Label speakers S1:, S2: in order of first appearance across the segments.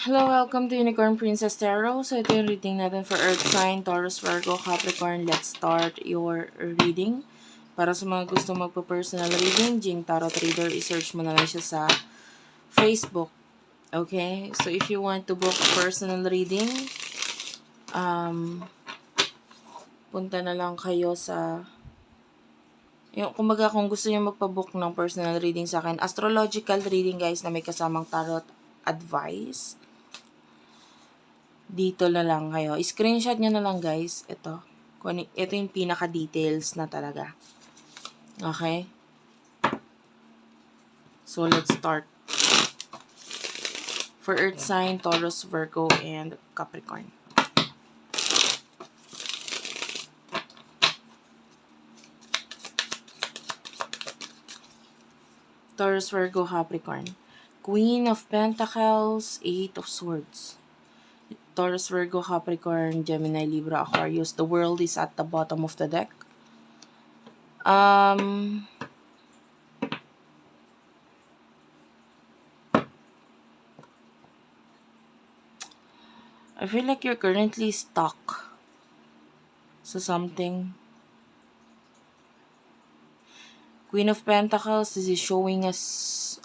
S1: Hello, welcome to Unicorn Princess Tarot. So, ito yung reading natin for Earth Sign, Taurus, Virgo, Capricorn. Let's start your reading. Para sa mga gusto magpa-personal reading, Jing Tarot Reader, i-search mo na lang siya sa Facebook. Okay? So, if you want to book personal reading, punta na lang kayo sa kumbaga kung gusto niyo magpa-book ng personal reading sa akin, astrological reading guys na may kasamang tarot advice. Dito na lang kayo. Screenshot nyo na lang guys. Ito yung pinaka-details na talaga. Okay? So, let's start. For Earth sign, Taurus, Virgo, and Capricorn. Taurus, Virgo, Capricorn. Queen of Pentacles, Eight of Swords. Taurus, Virgo, Capricorn, Gemini, Libra, Aquarius. The world is at the bottom of the deck. I feel like you're currently stuck sa something. Queen of Pentacles, this is showing us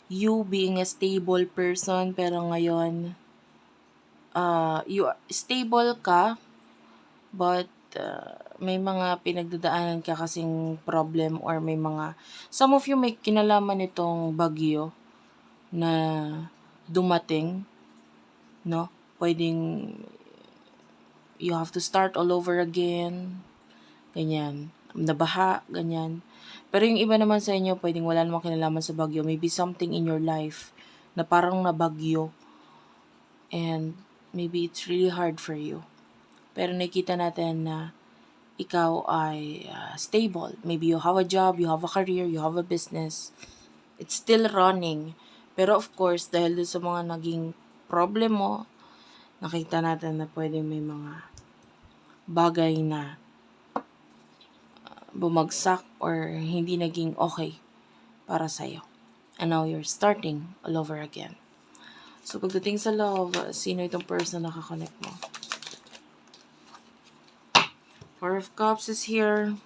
S1: you being a stable person, pero ngayon, stable ka, but may mga pinagdadaanan ka kasing problem or may mga, some of you may kinalaman nitong bagyo na dumating, no? Pwedeng you have to start all over again, ganyan, nabaha, ganyan. Pero yung iba naman sa inyo, pwedeng wala namang kinalaman sa bagyo. Maybe something in your life na parang nabagyo. And maybe it's really hard for you. Pero nakita natin na ikaw ay stable. Maybe you have a job, you have a career, you have a business. It's still running. Pero of course, dahil sa mga naging problem mo, nakita natin na pwede may mga bagay na bumagsak or hindi naging okay para sa'yo. And now you're starting all over again. So, pagdating sa love, sino itong person na nakakonect mo? Four of Cups is here.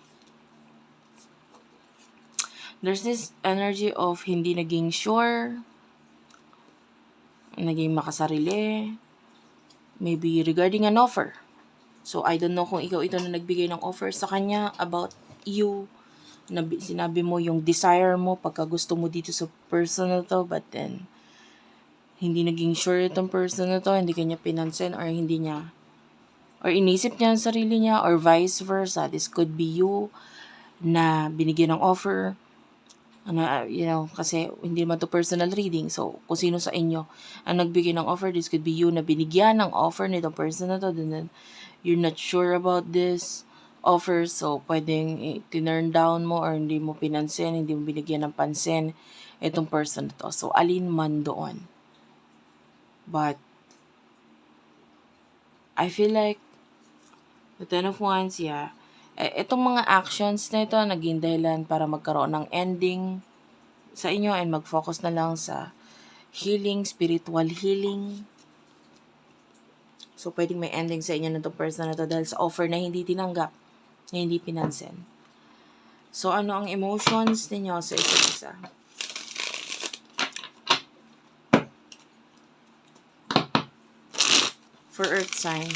S1: There's this energy of hindi naging sure, naging makasarili, maybe regarding an offer. So, I don't know kung ikaw ito na nagbigay ng offer sa kanya about you. Sinabi mo yung desire mo pagka gusto mo dito sa person na to, but then hindi naging sure itong person na to, hindi kanya pinansin or hindi niya, or inisip niya ang sarili niya, or vice versa. This could be you na binigyan ng offer, kasi hindi naman to personal reading. So, kung sino sa inyo ang nagbigay ng offer, this could be you na binigyan ng offer nitong person na to, then you're not sure about this offer, so pwedeng tinurn down mo or hindi mo pinansin, hindi mo binigyan ng pansin itong person na to. So, alin man doon. But, I feel like, the Ten of Wands, itong mga actions na ito, naging dahilan para magkaroon ng ending sa inyo and mag-focus na lang sa healing, spiritual healing. So, pwedeng may ending sa inyo na itong person na to dahil sa offer na hindi tinanggap, na hindi pinansin. So, ano ang emotions ninyo sa isa't isa? For Earth sign.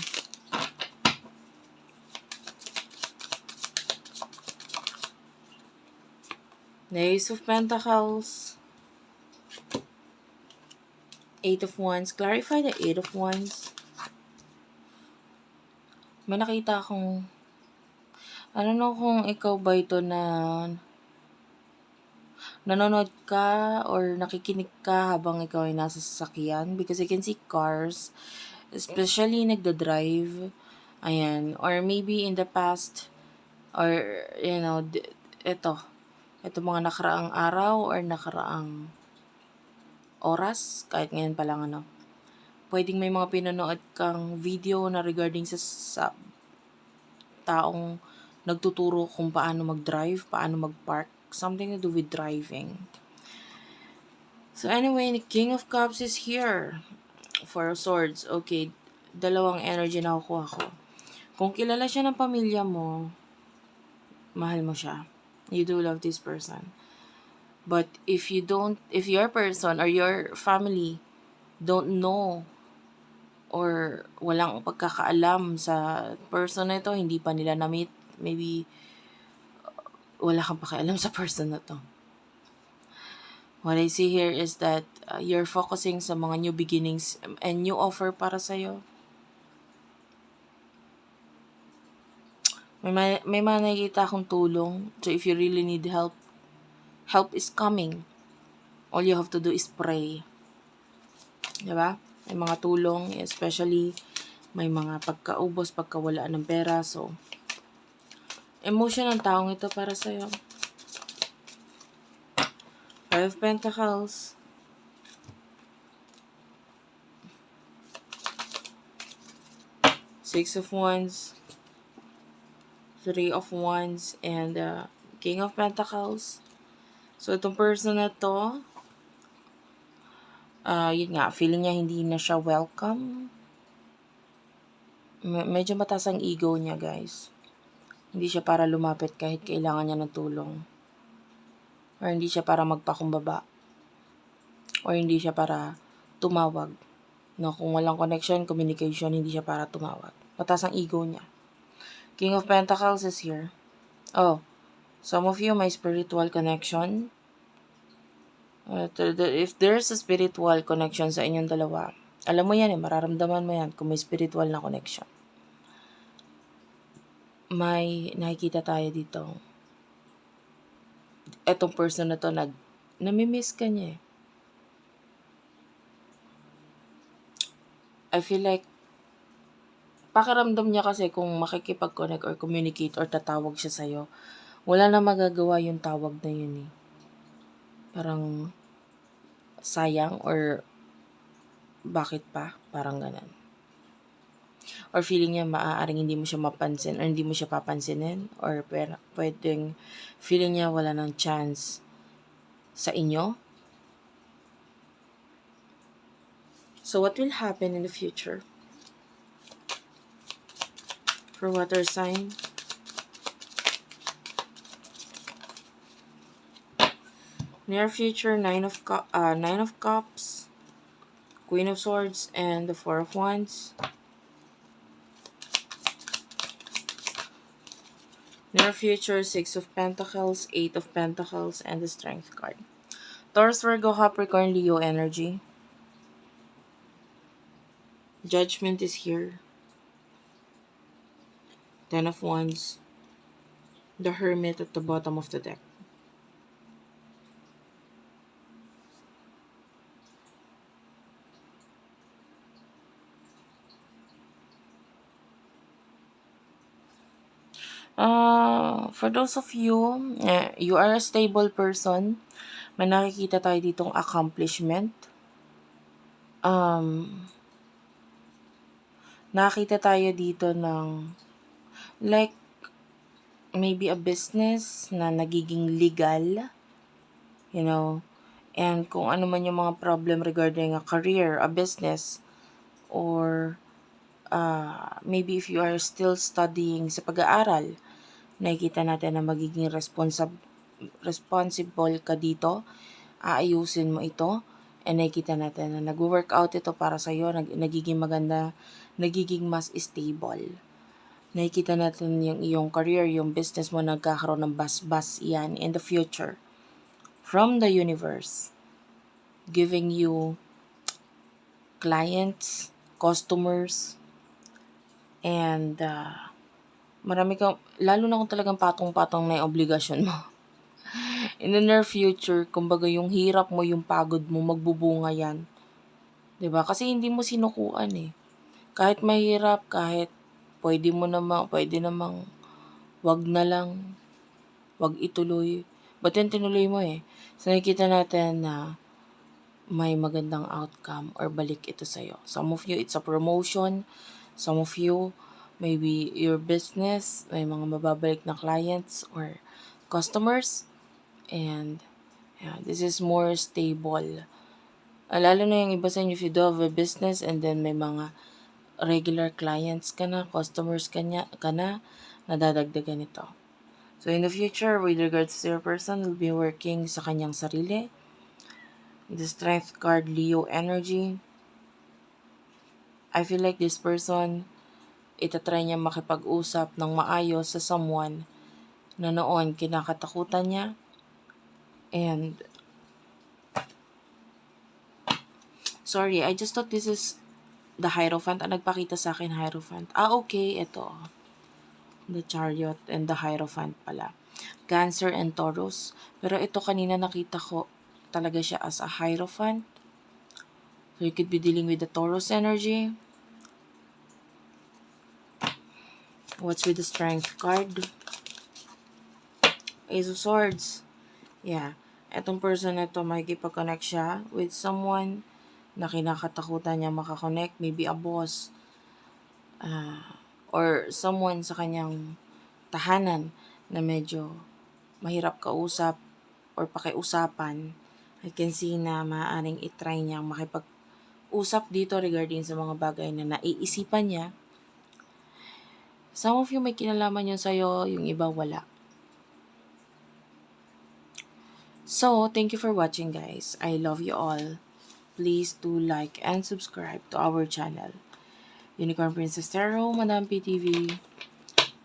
S1: The Ace of Pentacles. Eight of Wands. Clarify the Eight of Wands. May nakita akong, I don't know kung ikaw ba ito na nanonood ka or nakikinig ka habang ikaw ay nasa sasakyan, because I can see cars, especially nagda-drive, ayan, or maybe in the past, or ito mga nakaraang araw or nakaraang oras, kahit ngayon pa lang pwedeng may mga pinanood kang video na regarding sa taong nagtuturo kung paano mag-drive, paano mag-park, something to do with driving. So anyway, the King of Cups is here. Four of Swords. Okay, dalawang energy na kukuha ko. Kung kilala siya ng pamilya mo, mahal mo siya. You do love this person. But if you don't, if your person or your family don't know or walang pagkakaalam sa person na ito, hindi pa nila na-meet, maybe wala kang pakialam sa person na to. What I see here is that you're focusing sa mga new beginnings and new offer para sa'yo. May mga nakikita akong tulong. So if you really need help, help is coming. All you have to do is pray. Diba? May mga tulong, especially may mga pagkaubos, pagkawalaan ng pera. So, emotion ng taong ito para sa'yo. Five of Pentacles. Six of Wands. Three of Wands. And King of Pentacles. So, itong person na to, yun nga, feeling niya hindi na siya welcome. Medyo mataas ang ego niya, guys. Hindi siya para lumapit kahit kailangan niya ng tulong. Or hindi siya para magpakumbaba. Or hindi siya para tumawag. No, kung walang connection, communication, hindi siya para tumawag. Mataas ang ego niya. King of Pentacles is here. Oh, some of you may spiritual connection. If there's a spiritual connection sa inyong dalawa, alam mo yan mararamdaman mo yan kung may spiritual na connection. May nakikita tayo dito. Etong person na to, namimiss ka niya eh. I feel like, pakiramdam niya kasi kung makikipag-connect or communicate or tatawag siya sa'yo, wala na magagawa yung tawag na yun eh. Parang, sayang or bakit pa? Parang ganun. Or feeling niya maaaring hindi mo siya mapansin or hindi mo siya papansinin or pwedeng feeling niya wala ng chance sa inyo. So what will happen in the future? For water sign. Near future, Nine of Cups, Queen of Swords, and the Four of Wands. Near future, Six of Pentacles, Eight of Pentacles, and the Strength card. Taurus, Virgo, Capricorn, Leo energy. Judgment is here. Ten of Wands. The Hermit at the bottom of the deck. For those of you, you are a stable person. May nakikita tayo ditong accomplishment. Nakita tayo dito ng like maybe a business na nagiging legal, you know, and kung ano man yung mga problem regarding a career, a business, or maybe if you are still studying sa pag-aaral, nakikita natin na magiging responsible ka dito, aayusin mo ito, and nakikita natin na nag-workout ito para sa'yo, nagiging maganda, nagiging mas stable. Nakikita natin yung iyong career, yung business mo nagkakaroon ng bas-bas yan in the future. From the universe, giving you clients, customers, and marami kang, lalo na kung talagang patong-patong na yung obligasyon mo. In the near future, kumbaga yung hirap mo, yung pagod mo, magbubunga yan. 'Di ba? Kasi hindi mo sinukuan eh. Kahit mahirap, kahit pwede namang wag na lang, wag ituloy. But then tinuloy mo eh. So nakikita natin na may magandang outcome or balik ito sa'yo. Some of you, it's a promotion. Some of you, maybe your business, may mga mababalik na clients or customers. And yeah, this is more stable Lalo na yung iba sa inyo, if you do have a business and then may mga regular clients ka na, customers ka na, nadadagdagan ito. So in the future, with regards to your person, will be working sa kanyang sarili. The Strength card, Leo energy. I feel like this person, itatry niya makipag-usap ng maayos sa someone na noon kinakatakutan niya. And sorry, I just thought this is the Hierophant. Nagpakita sa akin Hierophant. Okay, ito. The Chariot and the Hierophant pala. Cancer and Taurus. Pero ito kanina nakita ko talaga siya as a Hierophant. So you could be dealing with the Taurus energy. What's with the Strength card? Ace of Swords. Yeah. Etong person na ito, makikipag-connect siya with someone na kinakatakutan niya makakonect. Maybe a boss. Or someone sa kanyang tahanan na medyo mahirap kausap or pakiusapan. I can see na maaaring itry niyang makipag-usap dito regarding sa mga bagay na naiisipan niya. Some of you may kinalaman yun sa'yo, yung iba wala. So, thank you for watching guys. I love you all. Please do like and subscribe to our channel. Unicorn Princess Tarot, Madam PTV,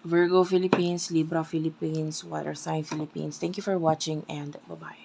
S1: Virgo Philippines, Libra Philippines, Water Sign Philippines. Thank you for watching and bye-bye.